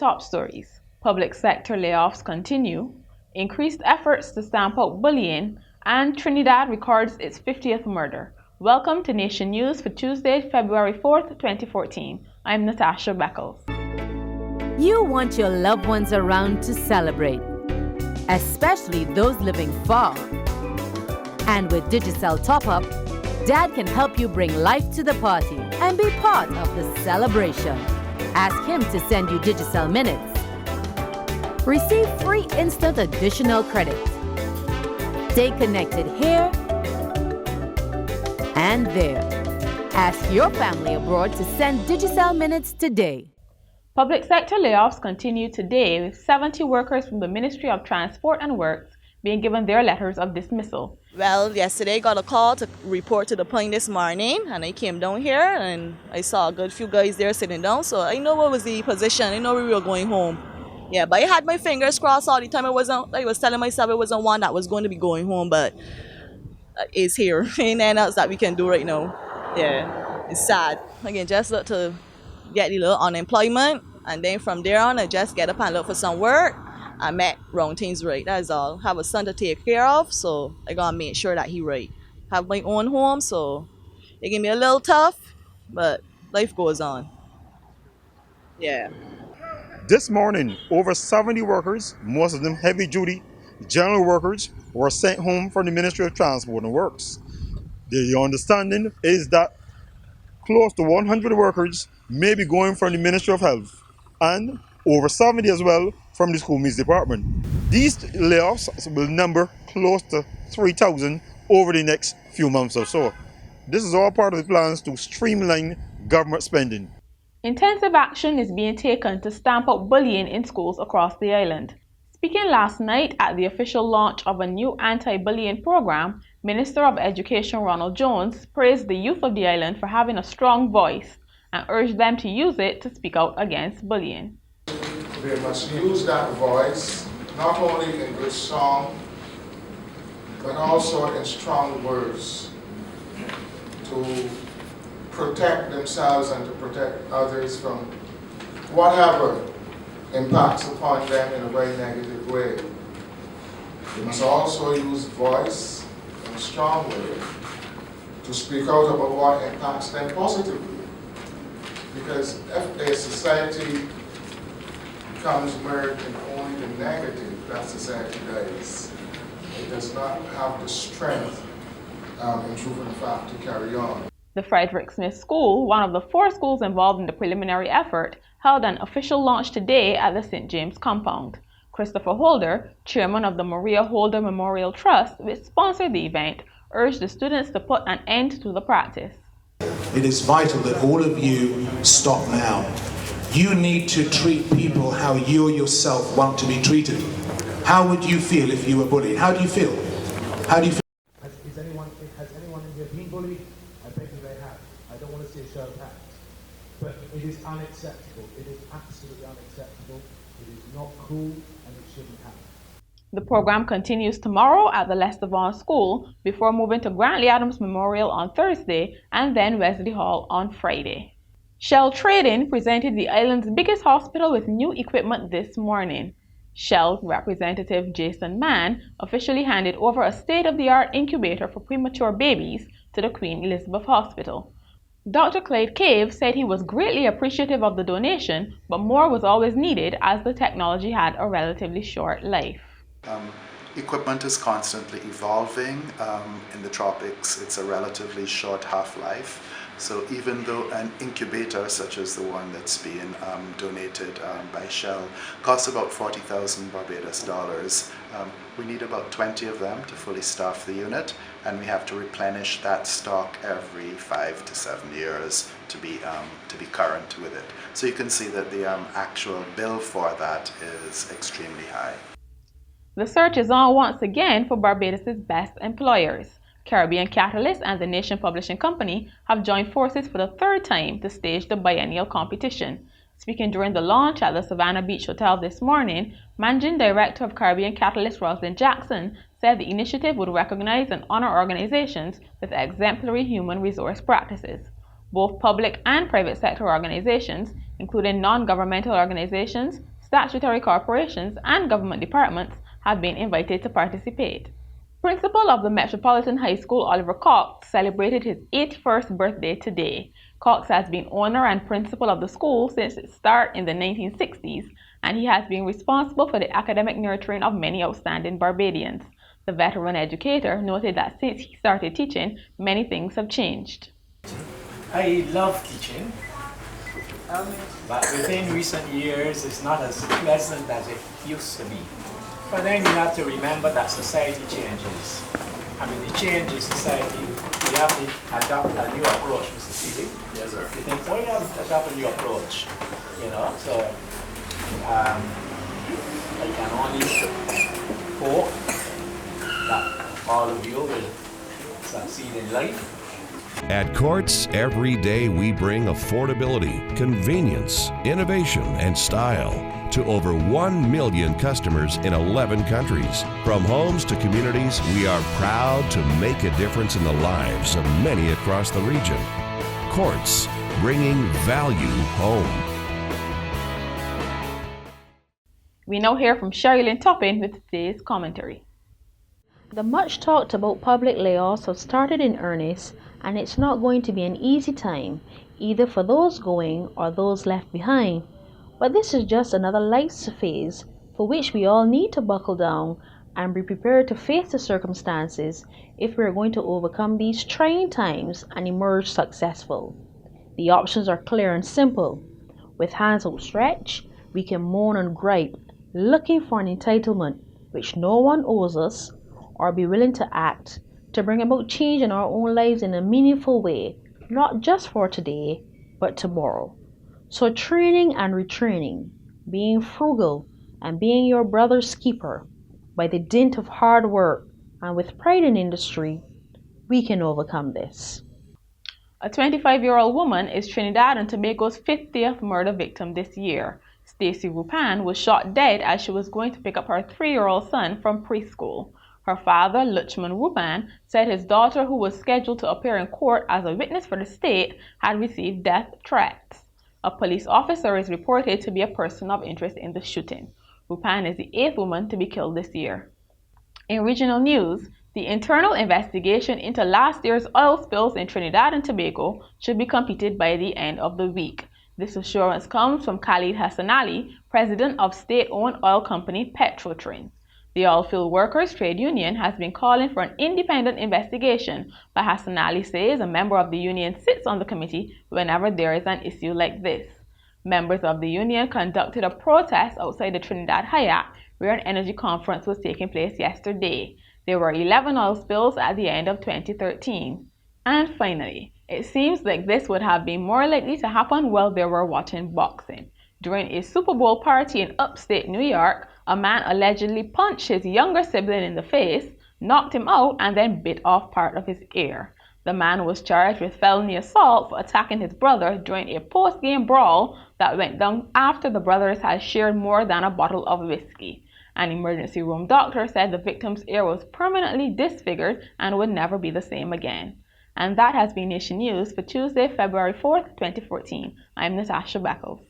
top stories. Public sector layoffs continue, increased efforts to stamp out bullying, and Trinidad records its 50th murder. Welcome to Nation News for Tuesday, February 4th, 2014. I'm Natasha Beckles. You want your loved ones around to celebrate, especially those living far. And with Digicel Top-Up, Dad can help you bring life to the party and be part of the celebration. Ask him to send you Digicel Minutes. Receive free instant additional credit. Stay connected here and there. Ask your family abroad to send Digicel Minutes today. Public sector layoffs continue today, with 70 workers from the Ministry of Transport and Works being given their letters of dismissal. Well, yesterday I got a call to report to the point this morning, and I came down here and I saw a good few guys there sitting down, so I know what was the position. I know we were going home. Yeah, but I had my fingers crossed all the time. I was telling myself it wasn't one that was going to be going home, but it's here. Ain't nothing else that we can do right now. Yeah, it's sad. Again, just look to get the little unemployment, and then from there on I just get up and look for some work. I met wrong things right, that's all. Have a son to take care of, so I gotta make sure that he right. Have my own home, so it can be a little tough, but life goes on. Yeah. This morning, over 70 workers, most of them heavy-duty general workers, were sent home from the Ministry of Transport and Works. The understanding is that close to 100 workers may be going from the Ministry of Health, and over 70 as well from the School Meals Department. These layoffs will number close to 3,000 over the next few months or so. This is all part of the plans to streamline government spending. Intensive action is being taken to stamp out bullying in schools across the island. Speaking last night at the official launch of a new anti-bullying program, Minister of Education Ronald Jones praised the youth of the island for having a strong voice and urged them to use it to speak out against bullying. They must use that voice not only in good song, but also in strong words to protect themselves and to protect others from whatever impacts upon them in a very negative way. They must also use voice in a strong way to speak out about what impacts them positively. Because if a society becomes merged in only the negative, that society dies. It does not have the strength, in truth and fact, to carry on. The Frederick Smith School, one of the 4 schools involved in the preliminary effort, held an official launch today at the St. James compound. Christopher Holder, chairman of the Maria Holder Memorial Trust, which sponsored the event, urged the students to put an end to the practice. It is vital that all of you stop now. You need to treat people how you yourself want to be treated. How would you feel if you were bullied? How do you feel? How do you feel? Has anyone in here been bullied? I bet you they have. I don't want to see a show of hands. But it is unacceptable. It is absolutely unacceptable. It is not cool, and it shouldn't happen. The program continues tomorrow at the Lester Vaughan School before moving to Grantley Adams Memorial on Thursday and then Wesley Hall on Friday. Shell Trading presented the island's biggest hospital with new equipment this morning. Shell representative Jason Mann officially handed over a state-of-the-art incubator for premature babies to the Queen Elizabeth Hospital. Dr. Clyde Cave said he was greatly appreciative of the donation, but more was always needed as the technology had a relatively short life. Equipment is constantly evolving. In the tropics, it's a relatively short half-life. So even though an incubator such as the one that's being donated by Shell costs about 40,000 Barbados dollars, we need about 20 of them to fully staff the unit, and we have to replenish that stock every 5 to 7 years to be current with it. So you can see that the actual bill for that is extremely high. The search is on once again for Barbados' best employers. Caribbean Catalyst and the Nation Publishing Company have joined forces for the 3rd time to stage the biennial competition. Speaking during the launch at the Savannah Beach Hotel this morning, Managing Director of Caribbean Catalyst Rosalind Jackson said the initiative would recognize and honor organizations with exemplary human resource practices. Both public and private sector organizations, including non-governmental organizations, statutory corporations, and government departments have been invited to participate. Principal of the Metropolitan High School, Oliver Cox, celebrated his 81st birthday today. Cox has been owner and principal of the school since its start in the 1960s, and he has been responsible for the academic nurturing of many outstanding Barbadians. The veteran educator noted that since he started teaching, many things have changed. I love teaching, but within recent years, it's not as pleasant as it used to be. But then you have to remember that society changes. And with the change in society, we have to adopt a new approach, Mr. Seeley. Yes, sir. You think so? You have to adopt a new approach, you know. So I can only hope that all of you will succeed in life. At Courts, every day we bring affordability, convenience, innovation, and style to over 1 million customers in 11 countries. From homes to communities, we are proud to make a difference in the lives of many across the region. Courts, bringing value home. We now hear from Sherilyn Toppin with today's commentary. The much talked about public layoffs have started in earnest, and it's not going to be an easy time, either for those going or those left behind. But this is just another life phase for which we all need to buckle down and be prepared to face the circumstances if we are going to overcome these trying times and emerge successful. The options are clear and simple. With hands outstretched, we can moan and gripe, looking for an entitlement which no one owes us, or be willing to act to bring about change in our own lives in a meaningful way, not just for today, but tomorrow. So training and retraining, being frugal and being your brother's keeper, by the dint of hard work and with pride in industry, we can overcome this. A 25-year-old woman is Trinidad and Tobago's 50th murder victim this year. Stacey Rupan was shot dead as she was going to pick up her 3-year-old son from preschool. Her father, Luchman Rupan, said his daughter, who was scheduled to appear in court as a witness for the state, had received death threats. A police officer is reported to be a person of interest in the shooting. Rupan is the 8th woman to be killed this year. In regional news, the internal investigation into last year's oil spills in Trinidad and Tobago should be completed by the end of the week. This assurance comes from Khalid Hassan Ali, president of state-owned oil company Petrotrin. The Oilfield Workers Trade Union has been calling for an independent investigation, but Hassan Ali says a member of the union sits on the committee whenever there is an issue like this. Members of the union conducted a protest outside the Trinidad Hyatt, where an energy conference was taking place yesterday. There were 11 oil spills at the end of 2013. And finally, it seems like this would have been more likely to happen while they were watching boxing. During a Super Bowl party in upstate New York, a man allegedly punched his younger sibling in the face, knocked him out, and then bit off part of his ear. The man was charged with felony assault for attacking his brother during a post-game brawl that went down after the brothers had shared more than a bottle of whiskey. An emergency room doctor said the victim's ear was permanently disfigured and would never be the same again. And that has been Nation News for Tuesday, February 4th, 2014. I'm Natasha Beckles.